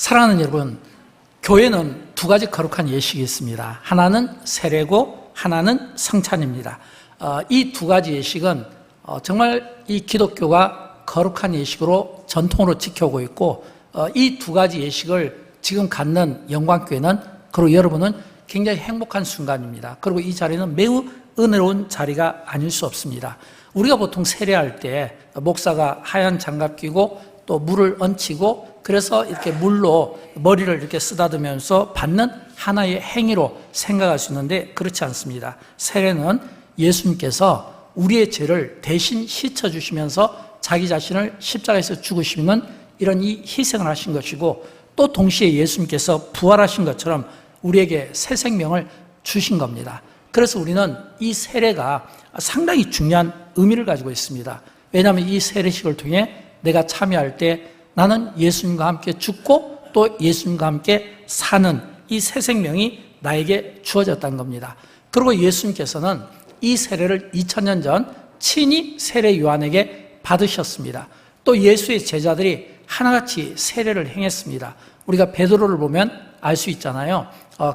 사랑하는 여러분, 교회는 두 가지 거룩한 예식이 있습니다. 하나는 세례고 하나는 성찬입니다. 이 두 가지 예식은 정말 이 기독교가 거룩한 예식으로 전통으로 지켜오고 있고, 이 두 가지 예식을 지금 갖는 영광교회는, 그리고 여러분은 굉장히 행복한 순간입니다. 그리고 이 자리는 매우 은혜로운 자리가 아닐 수 없습니다. 우리가 보통 세례할 때 목사가 하얀 장갑 끼고 또 물을 얹히고, 그래서 이렇게 물로 머리를 이렇게 쓰다듬으면서 받는 하나의 행위로 생각할 수 있는데, 그렇지 않습니다. 세례는 예수님께서 우리의 죄를 대신 씻어주시면서 자기 자신을 십자가에서 죽으시는 이런 이 희생을 하신 것이고, 또 동시에 예수님께서 부활하신 것처럼 우리에게 새 생명을 주신 겁니다. 그래서 우리는 이 세례가 상당히 중요한 의미를 가지고 있습니다. 왜냐하면 이 세례식을 통해 내가 참여할 때 나는 예수님과 함께 죽고 또 예수님과 함께 사는 이 새 생명이 나에게 주어졌다는 겁니다. 그리고 예수님께서는 이 세례를 2000년 전 친히 세례 요한에게 받으셨습니다. 또 예수의 제자들이 하나같이 세례를 행했습니다. 우리가 베드로를 보면 알 수 있잖아요.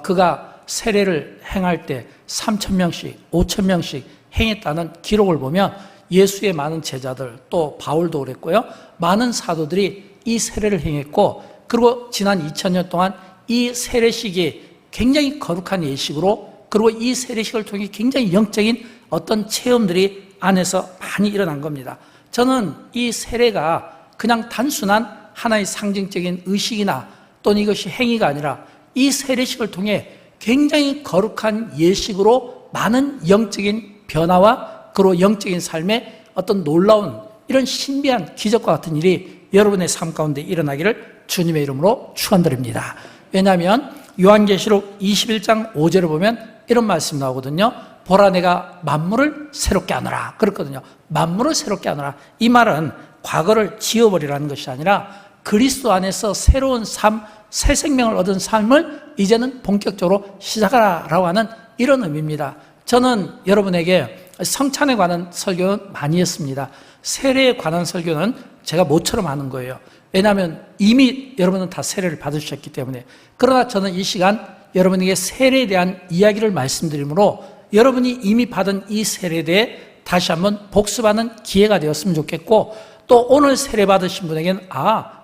그가 세례를 행할 때 3000명씩 5000명씩 행했다는 기록을 보면 예수의 많은 제자들, 또 바울도 그랬고요, 많은 사도들이 이 세례를 행했고, 그리고 지난 2000년 동안 이 세례식이 굉장히 거룩한 예식으로, 그리고 이 세례식을 통해 굉장히 영적인 어떤 체험들이 안에서 많이 일어난 겁니다. 저는 이 세례가 그냥 단순한 하나의 상징적인 의식이나 또는 이것이 행위가 아니라 이 세례식을 통해 굉장히 거룩한 예식으로 많은 영적인 변화와 그리고 영적인 삶의 어떤 놀라운 이런 신비한 기적과 같은 일이 여러분의 삶 가운데 일어나기를 주님의 이름으로 축원드립니다. 왜냐하면 요한계시록 21장 5절을 보면 이런 말씀이 나오거든요. 보라, 내가 만물을 새롭게 하노라 그렇거든요. 만물을 새롭게 하노라. 이 말은 과거를 지워버리라는 것이 아니라 그리스도 안에서 새로운 삶, 새 생명을 얻은 삶을 이제는 본격적으로 시작하라라고 하는 이런 의미입니다. 저는 여러분에게 성찬에 관한 설교는 많이 했습니다. 세례에 관한 설교는 제가 모처럼 하는 거예요. 왜냐하면 이미 여러분은 다 세례를 받으셨기 때문에. 그러나 저는 이 시간 여러분에게 세례에 대한 이야기를 말씀드리므로 여러분이 이미 받은 이 세례에 대해 다시 한번 복습하는 기회가 되었으면 좋겠고, 또 오늘 세례 받으신 분에게는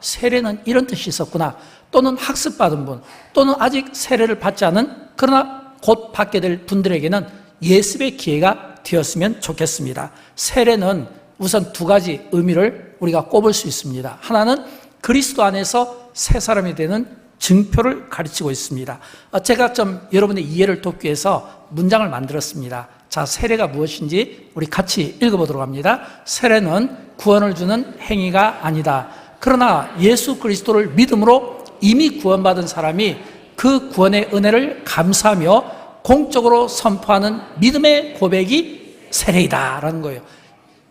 세례는 이런 뜻이 있었구나, 또는 학습받은 분, 또는 아직 세례를 받지 않은 그러나 곧 받게 될 분들에게는 예습의 기회가 되었으면 좋겠습니다. 세례는 우선 두 가지 의미를 우리가 꼽을 수 있습니다. 하나는 그리스도 안에서 새 사람이 되는 증표를 가르치고 있습니다. 제가 좀 여러분의 이해를 돕기 위해서 문장을 만들었습니다. 자, 세례가 무엇인지 우리 같이 읽어보도록 합니다. 세례는 구원을 주는 행위가 아니다. 그러나 예수 그리스도를 믿음으로 이미 구원받은 사람이 그 구원의 은혜를 감사하며 공적으로 선포하는 믿음의 고백이 세례이다라는 거예요.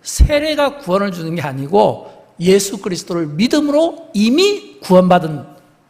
세례가 구원을 주는 게 아니고 예수 그리스도를 믿음으로 이미 구원받은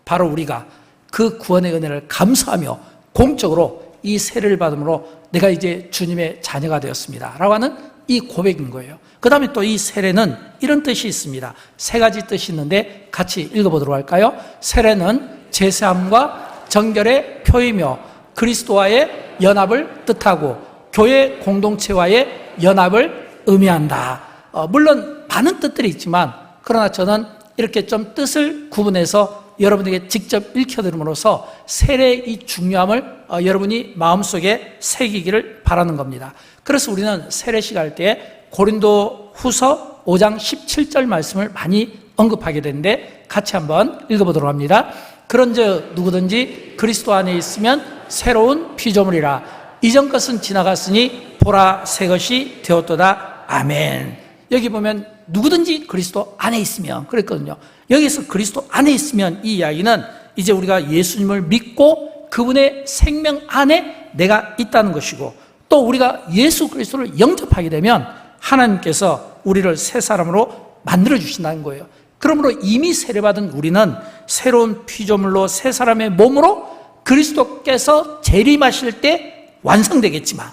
바로 우리가 그 구원의 은혜를 감사하며 공적으로 이 세례를 받음으로 내가 이제 주님의 자녀가 되었습니다 라고 하는 이 고백인 거예요. 그 다음에 또 이 세례는 이런 뜻이 있습니다. 세 가지 뜻이 있는데 같이 읽어보도록 할까요? 세례는 제사함과 정결의 표이며 그리스도와의 연합을 뜻하고 교회 공동체와의 연합을 의미한다. 물론 많은 뜻들이 있지만, 그러나 저는 이렇게 좀 뜻을 구분해서 여러분에게 직접 읽혀드림으로써 세례의 이 중요함을 여러분이 마음속에 새기기를 바라는 겁니다. 그래서 우리는 세례식 할 때 고린도 후서 5장 17절 말씀을 많이 언급하게 되는데 같이 한번 읽어보도록 합니다. 그런즉 누구든지 그리스도 안에 있으면 새로운 피조물이라. 이전 것은 지나갔으니 보라, 새 것이 되었도다. 아멘. 여기 보면 누구든지 그리스도 안에 있으면 그랬거든요. 여기서 그리스도 안에 있으면 이 이야기는 이제 우리가 예수님을 믿고 그분의 생명 안에 내가 있다는 것이고, 또 우리가 예수 그리스도를 영접하게 되면 하나님께서 우리를 새 사람으로 만들어 주신다는 거예요. 그러므로 이미 세례받은 우리는 새로운 피조물로 새 사람의 몸으로 그리스도께서 재림하실 때 완성되겠지만,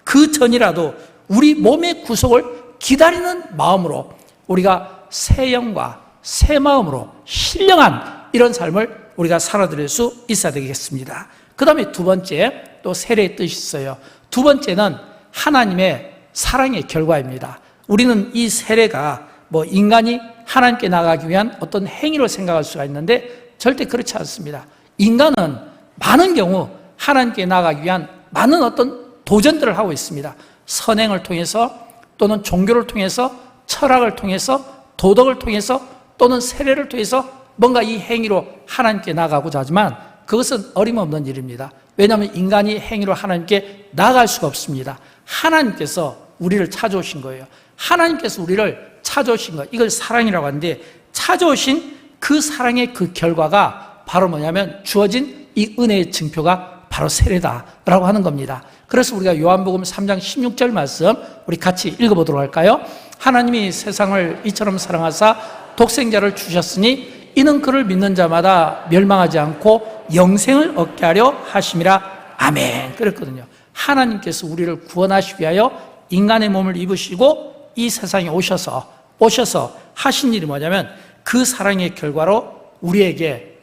그 전이라도 우리 몸의 구속을 기다리는 마음으로 우리가 새 영과 새 마음으로 신령한 이런 삶을 우리가 살아드릴 수 있어야 되겠습니다. 그 다음에 두 번째, 또 세례의 뜻이 있어요. 두 번째는 하나님의 사랑의 결과입니다. 우리는 이 세례가 인간이 하나님께 나가기 위한 어떤 행위로 생각할 수가 있는데 절대 그렇지 않습니다. 인간은 많은 경우 하나님께 나가기 위한 많은 어떤 도전들을 하고 있습니다. 선행을 통해서 또는 종교를 통해서 철학을 통해서 도덕을 통해서 또는 세례를 통해서 뭔가 이 행위로 하나님께 나가고자 하지만 그것은 어림없는 일입니다. 왜냐하면 인간이 행위로 하나님께 나아갈 수가 없습니다. 하나님께서 우리를 찾아오신 거예요. 하나님께서 우리를 찾아오신 거, 이걸 사랑이라고 하는데 찾아오신 그 사랑의 그 결과가 바로 뭐냐면 주어진 이 은혜의 증표가 바로 세례다라고 하는 겁니다. 그래서 우리가 요한복음 3장 16절 말씀 우리 같이 읽어보도록 할까요? 하나님이 세상을 이처럼 사랑하사 독생자를 주셨으니 이는 그를 믿는 자마다 멸망하지 않고 영생을 얻게 하려 하심이라. 아멘. 그랬거든요. 하나님께서 우리를 구원하시기 위하여 인간의 몸을 입으시고 이 세상에 오셔서 하신 일이 뭐냐면 그 사랑의 결과로 우리에게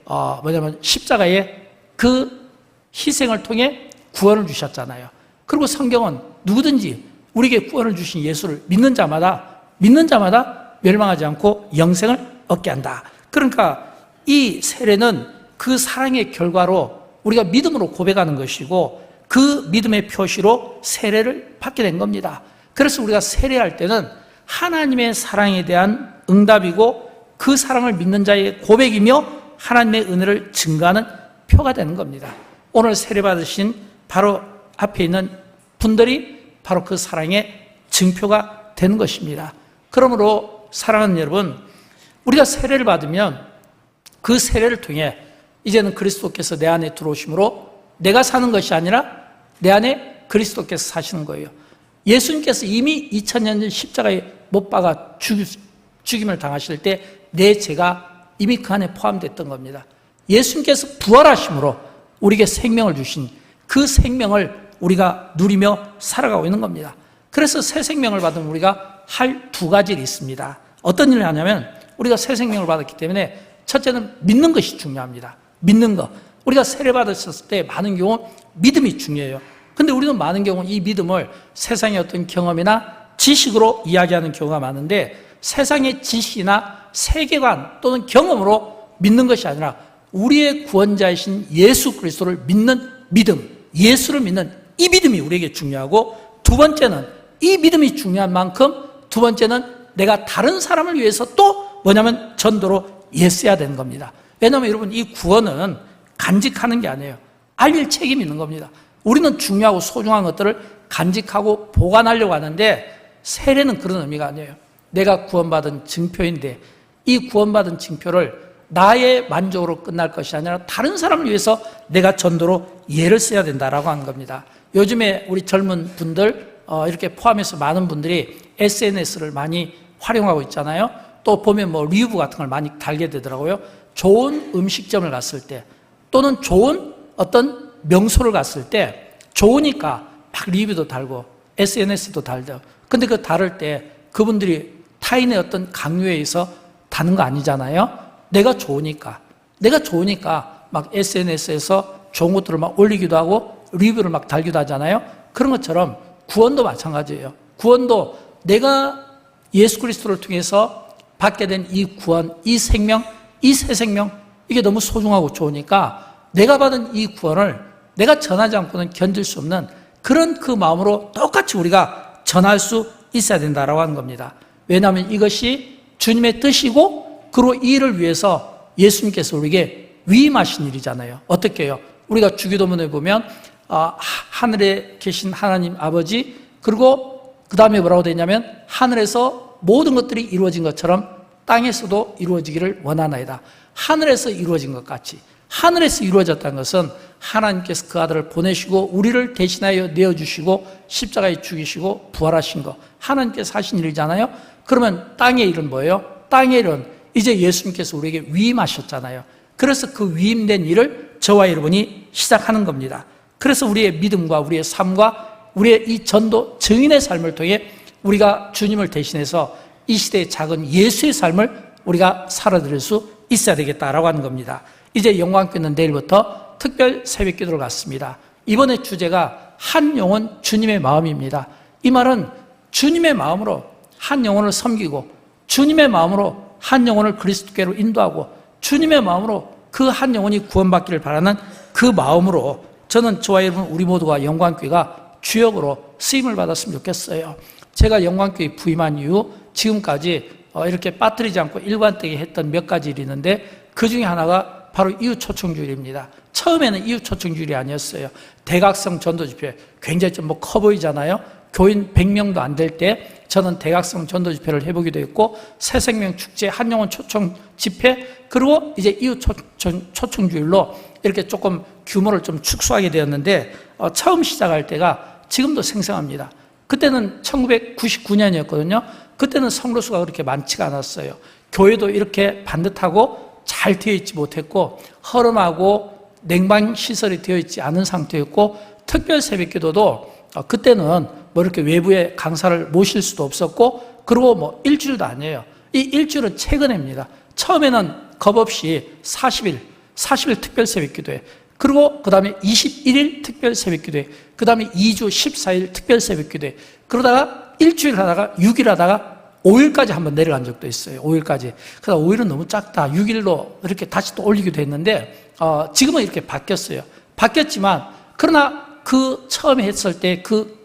십자가의 그 희생을 통해 구원을 주셨잖아요. 그리고 성경은 누구든지 우리에게 구원을 주신 예수를 믿는 자마다 멸망하지 않고 영생을 얻게 한다. 그러니까 이 세례는 그 사랑의 결과로 우리가 믿음으로 고백하는 것이고 그 믿음의 표시로 세례를 받게 된 겁니다. 그래서 우리가 세례할 때는 하나님의 사랑에 대한 응답이고 그 사랑을 믿는 자의 고백이며 하나님의 은혜를 증거하는 표가 되는 겁니다. 오늘 세례 받으신 바로 앞에 있는 분들이 바로 그 사랑의 증표가 되는 것입니다. 그러므로 사랑하는 여러분, 우리가 세례를 받으면 그 세례를 통해 이제는 그리스도께서 내 안에 들어오심으로 내가 사는 것이 아니라 내 안에 그리스도께서 사시는 거예요. 예수님께서 이미 2000년 전 십자가에 못 박아 죽임을 당하실 때 내 죄가 이미 그 안에 포함됐던 겁니다. 예수님께서 부활하심으로 우리에게 생명을 주신 그 생명을 우리가 누리며 살아가고 있는 겁니다. 그래서 새 생명을 받으면 우리가 할 두 가지 일이 있습니다. 어떤 일을 하냐면 우리가 새 생명을 받았기 때문에 첫째는 믿는 것이 중요합니다. 믿는 것. 우리가 세례 받으셨을 때 많은 경우 믿음이 중요해요. 근데 우리는 많은 경우 이 믿음을 세상의 어떤 경험이나 지식으로 이야기하는 경우가 많은데 세상의 지식이나 세계관 또는 경험으로 믿는 것이 아니라 우리의 구원자이신 예수 그리스도를 믿는 믿음, 예수를 믿는 이 믿음이 우리에게 중요하고 두 번째는 이 믿음이 중요한 만큼 두 번째는 내가 다른 사람을 위해서 또 뭐냐면 전도로 애써야 되는 겁니다. 왜냐하면 여러분 이 구원은 간직하는 게 아니에요. 알릴 책임이 있는 겁니다. 우리는 중요하고 소중한 것들을 간직하고 보관하려고 하는데 세례는 그런 의미가 아니에요. 내가 구원받은 증표인데 이 구원받은 증표를 나의 만족으로 끝날 것이 아니라 다른 사람을 위해서 내가 전도로 예를 써야 된다라고 하는 겁니다. 요즘에 우리 젊은 분들 이렇게 포함해서 많은 분들이 SNS를 많이 활용하고 있잖아요. 또 보면 리뷰 같은 걸 많이 달게 되더라고요. 좋은 음식점을 갔을 때 또는 좋은 어떤 명소를 갔을 때 좋으니까 막 리뷰도 달고 SNS도 달죠. 근데 그 다를 때 그분들이 타인의 어떤 강요에 의해서 다는 거 아니잖아요. 내가 좋으니까 막 SNS에서 좋은 것들을 막 올리기도 하고 리뷰를 막 달기도 하잖아요. 그런 것처럼 구원도 마찬가지예요. 구원도 내가 예수 그리스도를 통해서 받게 된 이 구원, 이 생명, 이 새 생명 이게 너무 소중하고 좋으니까 내가 받은 이 구원을 내가 전하지 않고는 견딜 수 없는 그런 그 마음으로 똑같이 우리가 전할 수 있어야 된다라고 하는 겁니다. 왜냐하면 이것이 주님의 뜻이고 그리고 이 일을 위해서 예수님께서 우리에게 위임하신 일이잖아요. 어떻게 해요? 우리가 주기도문에 보면 하늘에 계신 하나님 아버지 그리고 그 다음에 뭐라고 되냐면 하늘에서 모든 것들이 이루어진 것처럼 땅에서도 이루어지기를 원하나이다. 하늘에서 이루어진 것 같이 하늘에서 이루어졌다는 것은 하나님께서 그 아들을 보내시고 우리를 대신하여 내어주시고 십자가에 죽이시고 부활하신 것 하나님께서 하신 일이잖아요. 그러면 땅의 일은 뭐예요? 땅의 일은 이제 예수님께서 우리에게 위임하셨잖아요. 그래서 그 위임된 일을 저와 여러분이 시작하는 겁니다. 그래서 우리의 믿음과 우리의 삶과 우리의 이 전도 증인의 삶을 통해 우리가 주님을 대신해서 이 시대의 작은 예수의 삶을 우리가 살아드릴 수 있어야 되겠다라고 하는 겁니다. 이제 영광교회는 내일부터 특별 새벽기도를 갖습니다. 이번에 주제가 한 영혼 주님의 마음입니다. 이 말은 주님의 마음으로 한 영혼을 섬기고 주님의 마음으로 한 영혼을 그리스도께로 인도하고 주님의 마음으로 그 한 영혼이 구원받기를 바라는 그 마음으로 저는 저와 여러분 우리 모두가 영광교회가 주역으로 쓰임을 받았으면 좋겠어요. 제가 영광교회 부임한 이후 지금까지 이렇게 빠뜨리지 않고 일관되게 했던 몇 가지 일이 있는데 그 중에 하나가 바로 이웃초청주일입니다. 처음에는 이웃초청주일이 아니었어요. 대각성 전도집회, 굉장히 좀 커 보이잖아요. 교인 100명도 안 될 때 저는 대각성 전도집회를 해보기도 했고 새생명축제, 한영혼 초청 집회, 그리고 이제 이웃초청주일로 이렇게 조금 규모를 좀 축소하게 되었는데 처음 시작할 때가 지금도 생생합니다. 그때는 1999년이었거든요. 그때는 성로수가 그렇게 많지가 않았어요. 교회도 이렇게 반듯하고 잘 되어 있지 못했고 허름하고 냉방시설이 되어 있지 않은 상태였고 특별 새벽기도도 그때는 뭐 이렇게 외부의 강사를 모실 수도 없었고 그리고 뭐 일주일도 아니에요. 이 일주일은 최근입니다. 처음에는 겁없이 40일 특별 새벽기도회, 그리고 그 다음에 21일 특별 새벽기도회, 그 다음에 2주 14일 특별 새벽기도회, 그러다가 일주일 하다가 6일 하다가 5일까지 한번 내려간 적도 있어요. 5일까지. 그러다 5일은 너무 작다. 6일로 이렇게 다시 또 올리기도 했는데 지금은 이렇게 바뀌었어요. 바뀌었지만 그러나 그 처음에 했을 때 그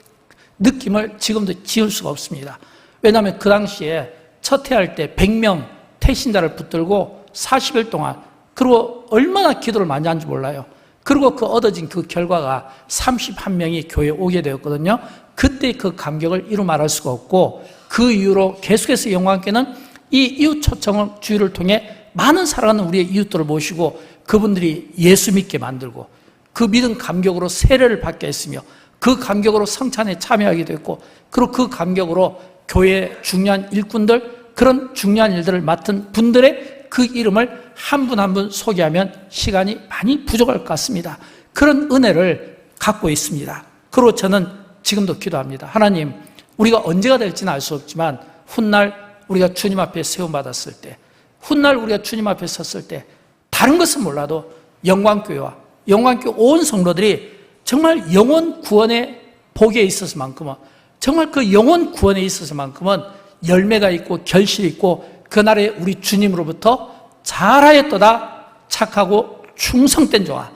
느낌을 지금도 지울 수가 없습니다. 왜냐하면 그 당시에 첫 해할 때 100명 태신자를 붙들고 40일 동안, 그리고 얼마나 기도를 많이 한지 몰라요. 그리고 그 얻어진 그 결과가 31명이 교회에 오게 되었거든요. 그때 그 감격을 이루 말할 수가 없고 그 이후로 계속해서 영광교회는 이 이웃 초청을 주의를 통해 많은 사랑하는 우리의 이웃들을 모시고 그분들이 예수 믿게 만들고 그 믿음 감격으로 세례를 받게 했으며 그 감격으로 성찬에 참여하게 됐고 그리고 그 감격으로 교회의 중요한 일꾼들, 그런 중요한 일들을 맡은 분들의 그 이름을 한 분 한 분 소개하면 시간이 많이 부족할 것 같습니다. 그런 은혜를 갖고 있습니다. 그리고 저는 지금도 기도합니다. 하나님, 우리가 언제가 될지는 알 수 없지만 훗날 우리가 주님 앞에 세움받았을 때, 훗날 우리가 주님 앞에 섰을 때 다른 것은 몰라도 영광교회와 영광교회 온 성도들이 정말 영혼 구원의 복에 있어서만큼은, 정말 그 영혼 구원에 있어서만큼은 열매가 있고 결실이 있고 그날에 우리 주님으로부터 잘하였도다 착하고 충성된 종아,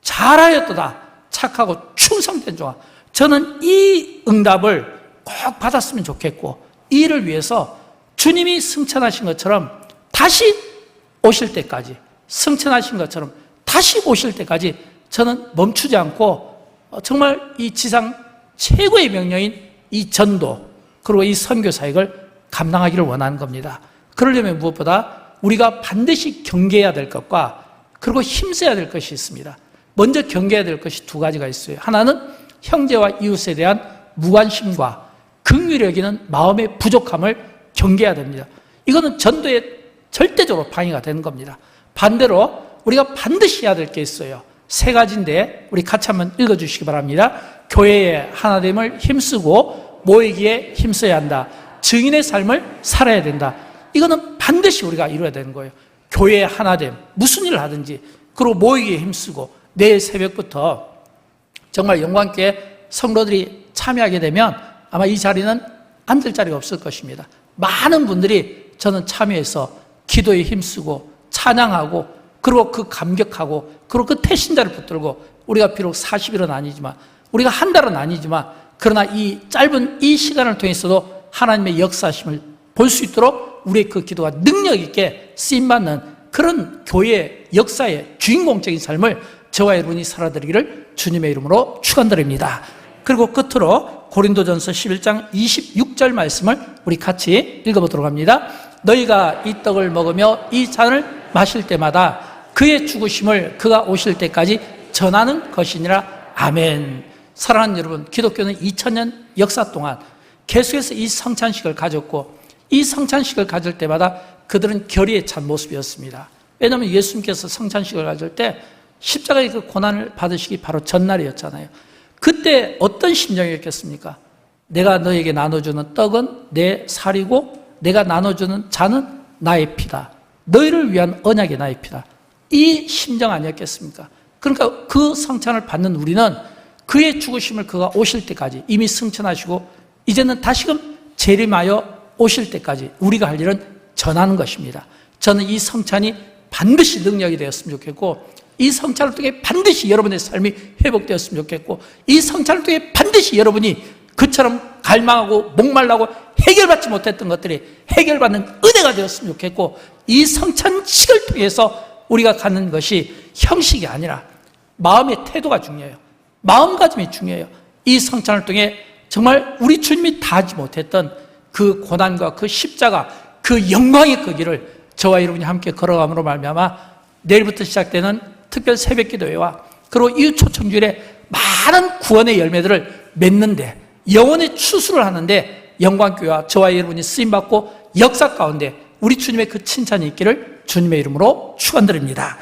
잘하였도다 착하고 충성된 종아, 저는 이 응답을 꼭 받았으면 좋겠고 이 일을 위해서 주님이 승천하신 것처럼 다시 오실 때까지, 승천하신 것처럼 다시 오실 때까지 저는 멈추지 않고 정말 이 지상 최고의 명령인 이 전도 그리고 이 선교 사역을 감당하기를 원하는 겁니다. 그러려면 무엇보다 우리가 반드시 경계해야 될 것과 그리고 힘써야 될 것이 있습니다. 먼저 경계해야 될 것이 두 가지가 있어요. 하나는 형제와 이웃에 대한 무관심과 긍휼히 여기는 마음의 부족함을 경계해야 됩니다. 이거는 전도에 절대적으로 방해가 되는 겁니다. 반대로 우리가 반드시 해야 될 게 있어요. 세 가지인데 우리 같이 한번 읽어주시기 바랍니다. 교회의 하나됨을 힘쓰고 모이기에 힘써야 한다. 증인의 삶을 살아야 된다. 이거는 반드시 우리가 이루어야 되는 거예요. 교회의 하나됨, 무슨 일을 하든지, 그리고 모이기에 힘쓰고 내일 새벽부터 정말 영광교회 성도들이 참여하게 되면 아마 이 자리는 앉을 자리가 없을 것입니다. 많은 분들이 저는 참여해서 기도에 힘쓰고 찬양하고 그리고 그 감격하고 그리고 그 태신자를 붙들고 우리가 비록 40일은 아니지만 우리가 한 달은 아니지만 그러나 이 짧은 이 시간을 통해서도 하나님의 역사심을 볼 수 있도록 우리의 그 기도가 능력 있게 쓰임받는 그런 교회의 역사의 주인공적인 삶을 저와 여러분이 살아드리기를 주님의 이름으로 축원드립니다. 그리고 끝으로 고린도전서 11장 26절 말씀을 우리 같이 읽어보도록 합니다. 너희가 이 떡을 먹으며 이 잔을 마실 때마다 그의 죽으심을 그가 오실 때까지 전하는 것이니라. 아멘. 사랑하는 여러분, 기독교는 2000년 역사 동안 계속해서 이 성찬식을 가졌고 이 성찬식을 가질 때마다 그들은 결의에 찬 모습이었습니다. 왜냐하면 예수님께서 성찬식을 가질 때 십자가의 그 고난을 받으시기 바로 전날이었잖아요. 그때 어떤 심정이었겠습니까? 내가 너에게 나눠주는 떡은 내 살이고 내가 나눠주는 잔은 나의 피다. 너희를 위한 언약의 나의 피다. 이 심정 아니었겠습니까? 그러니까 그 성찬을 받는 우리는 그의 죽으심을 그가 오실 때까지 이미 승천하시고 이제는 다시금 재림하여 오실 때까지 우리가 할 일은 전하는 것입니다. 저는 이 성찬이 반드시 능력이 되었으면 좋겠고, 이 성찬을 통해 반드시 여러분의 삶이 회복되었으면 좋겠고, 이 성찬을 통해 반드시 여러분이 그처럼 갈망하고 목말라고 해결받지 못했던 것들이 해결받는 은혜가 되었으면 좋겠고, 이 성찬식을 통해서 우리가 갖는 것이 형식이 아니라 마음의 태도가 중요해요. 마음가짐이 중요해요. 이 성찬을 통해 정말 우리 주님이 다 하지 못했던 그 고난과 그 십자가, 그 영광의 그 길을 저와 여러분이 함께 걸어감으로 말미암아 내일부터 시작되는 특별 새벽기도회와 그리고 이웃 초청주일에 많은 구원의 열매들을 맺는데, 영혼의 추수를 하는데 영광교회와 저와 여러분이 쓰임받고 역사 가운데 우리 주님의 그 칭찬이 있기를 주님의 이름으로 축원드립니다.